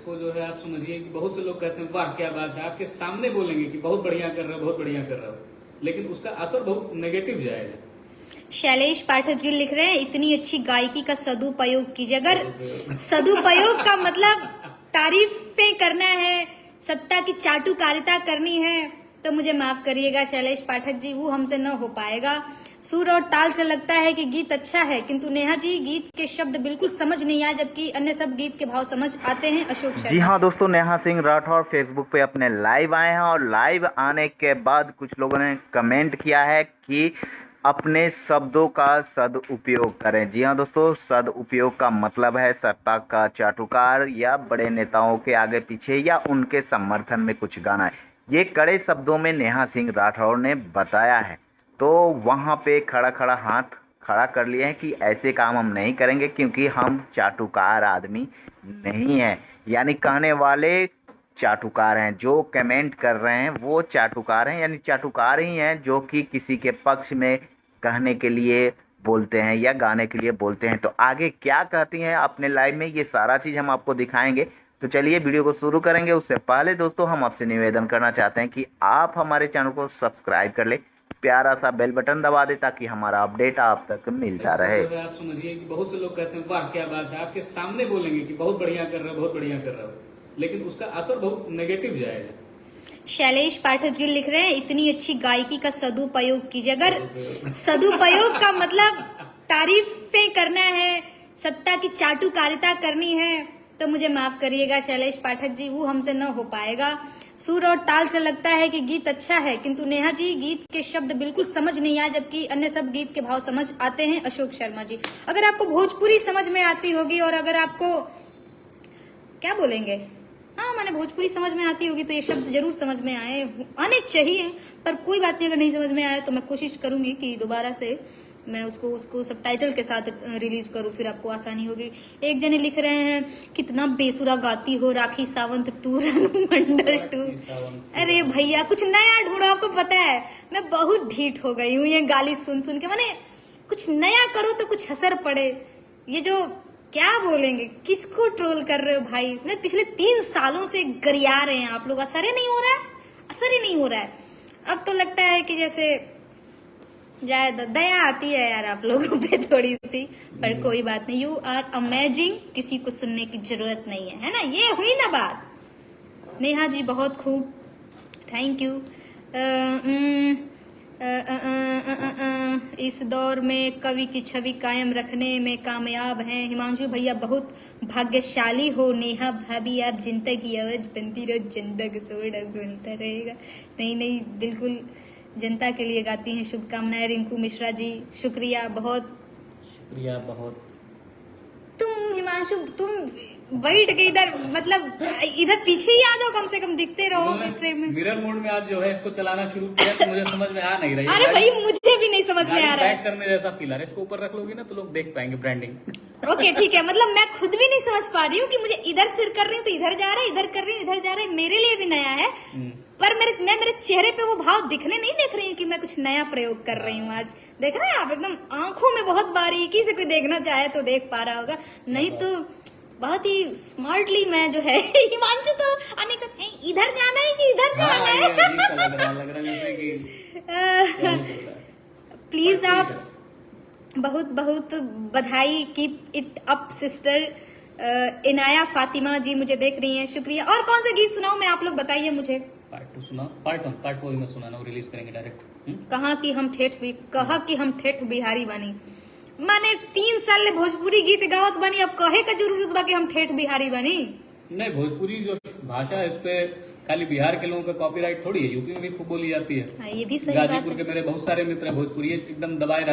इसको जो है आप समझिए कि बहुत से लोग कहते हैं वाह क्या बात है, आपके सामने बोलेंगे कि बहुत बढ़िया कर रहे हो, बहुत बढ़िया कर रहे हो, लेकिन उसका असर बहुत नेगेटिव जाएगा। शैलेश पाठक जी लिख रहे हैं इतनी अच्छी गायकी का सदुपयोग कीजिए। अगर सदुपयोग का मतलब तारीफें करना है, सत्ता की चाटुकारिता करनी है, तो मुझे माफ करिएगा शैलेश पाठक जी, वो हमसे न हो पाएगा। सुर और ताल से लगता है कि गीत अच्छा है, किंतु नेहा जी गीत के शब्द बिल्कुल समझ नहीं आए, जबकि अन्य सब गीत के भाव समझ आते हैं। अशोक शर्मा। जी हाँ दोस्तों, नेहा सिंह राठौर फेसबुक पे अपने लाइव आए हैं और लाइव आने के बाद कुछ लोगों ने कमेंट किया है कि अपने शब्दों का सदुपयोग करें। जी हाँ दोस्तों, सदुपयोग का मतलब है सत्ता का चाटुकार या बड़े नेताओं के आगे पीछे या उनके समर्थन में कुछ गाना है। ये कड़े शब्दों में नेहा सिंह राठौर ने बताया है, तो वहाँ पे खड़ा खड़ा हाथ खड़ा कर लिए हैं कि ऐसे काम हम नहीं करेंगे क्योंकि हम चाटुकार आदमी नहीं हैं। यानी कहने वाले चाटुकार हैं, जो कमेंट कर रहे हैं वो चाटुकार हैं, यानी चाटुकार ही हैं जो कि किसी के पक्ष में कहने के लिए बोलते हैं या गाने के लिए बोलते हैं। तो आगे क्या कहती हैं अपने लाइव में, ये सारा चीज़ हम आपको दिखाएंगे। तो चलिए वीडियो को शुरू करेंगे। उससे पहले दोस्तों हम आपसे निवेदन करना चाहते हैं कि आप हमारे चैनल को सब्सक्राइब कर ले, प्यारा सा बेल बटन दबा दे ताकि हमारा अपडेट आप तक मिलता रहे। जो है आप समझिए कि बहुत से लोग कहते हैं वाह क्या बात है, आपके सामने बोलेंगे कि बहुत बढ़िया कर रहे हो, बहुत बढ़िया कर रहे हो, लेकिन उसका असर बहुत नेगेटिव जाएगा। शैलेश पाठक जी लिख रहे हैं इतनी अच्छी गायकी का सदुपयोग कीजिए। अगर सदुपयोग का मतलब तारीफें करना है, सत्ता की चाटुकारिता करनी है, तो मुझे माफ करिएगा शैलेश पाठक जी, वो हमसे न हो पाएगा। सुर और ताल से लगता है कि गीत अच्छा है, किंतु नेहा जी गीत के शब्द बिल्कुल समझ नहीं आए, जबकि अन्य सब गीत के भाव समझ आते हैं। अशोक शर्मा जी, अगर आपको भोजपुरी समझ में आती होगी और अगर आपको क्या बोलेंगे, हाँ मैंने भोजपुरी समझ में आती होगी तो ये शब्द जरूर समझ में आने चाहिए, पर कोई बात नहीं, अगर नहीं समझ में आया तो मैं कोशिश करूंगी कि दोबारा से मैं उसको सबटाइटल के साथ रिलीज करूं, फिर आपको आसानी होगी। एक जने लिख रहे हैं कितना बेसुरा गाती हो राखी सावंत 2 रानू मंडल 2। अरे भैया कुछ नया ढूंढो, आपको पता है मैं बहुत ढीठ हो गई हूँ ये गाली सुन सुन के। मैंने कुछ नया करो तो कुछ असर पड़े। ये जो क्या बोलेंगे, किसको ट्रोल कर रहे हो भाई, पिछले 3 सालों से गरिया रहे हैं आप लोग, असर ही नहीं हो रहा है, असर ही नहीं हो रहा है। अब तो लगता है कि जैसे जाए दया आती है यार आप लोगों पे थोड़ी सी, पर कोई बात नहीं। यू आर अमेजिंग, किसी को सुनने की जरूरत नहीं है ना, ये हुई ना बात। नेहा जी बहुत खूब, थैंक यू। इस दौर में कवि की छवि कायम रखने में कामयाब हैं हिमांशु भैया, बहुत भाग्यशाली हो। नेहा भाभी आप जनता की आवाज बनती रहो, जनता का सोड़ा बनता रहेगा। नहीं बिल्कुल जनता के लिए गाती हैं, शुभकामनाएं। रिंकू मिश्रा जी शुक्रिया, बहुत शुक्रिया बहुत। तुम हिमांशु तुम बैठ के इधर मतलब इधर पीछे ही आ जाओ, कम से कम दिखते रहो फ्रेम में। मिरर मोड में आज जो है इसको चलाना शुरू किया तो मुझे समझ में आ नहीं रही। अरे भाई मुझे भी नहीं समझ में आ रहा है, बैक करने जैसा फील आ रहा है। इसको ऊपर रख लोगी ना तो लोग देख पाएंगे ब्रांडिंग। ओके ठीक है, मतलब मैं खुद भी नहीं समझ पा रही हूँ कि मुझे इधर सिर कर रही हूँ तो इधर जा रहा है, इधर कर रही हूँ इधर जा रहा है, मेरे लिए भी नया है। पर मैं मेरे चेहरे पे वो भाव दिखने नहीं देख रही हूँ कि मैं कुछ नया प्रयोग कर रही हूँ। आज देख रहे हैं आप, एकदम आंखों में बहुत बारीकी से कोई देखना चाहे तो देख पा रहा होगा, नहीं तो बहुत ही स्मार्टली मैं जो है हिमांशु तो आने का इधर जाना है कि इधर जाना है। प्लीज आप बहुत बहुत बधाई, keep it up sister. Inaya Fatima ji मुझे देख रही हैं, शुक्रिया। और कौन सा गीत सुनाऊं मैं, आप लोग बताइए मुझे। पार्ट 2 सुना, पार्ट 1 पार्ट 4 में सुनाना, वो रिलीज करेंगे डायरेक्ट। कहा कि हम ठेठ बिहारी बनी, माने 3 साल ले भोजपुरी गीत गावत बनी, अब कहे का जरूरत बा कि हम ठेठ बिहारी बनी। नहीं, भोजपुरी जो भाषा है इस पे खाली बिहार के लोगों का कॉपीराइट थोड़ी है, यूपी में भी खूब बोली जाती है। ये भी सही बात है। गाजीपुर के मेरे बहुत सारे मित्र भोजपुरी एकदम दबाए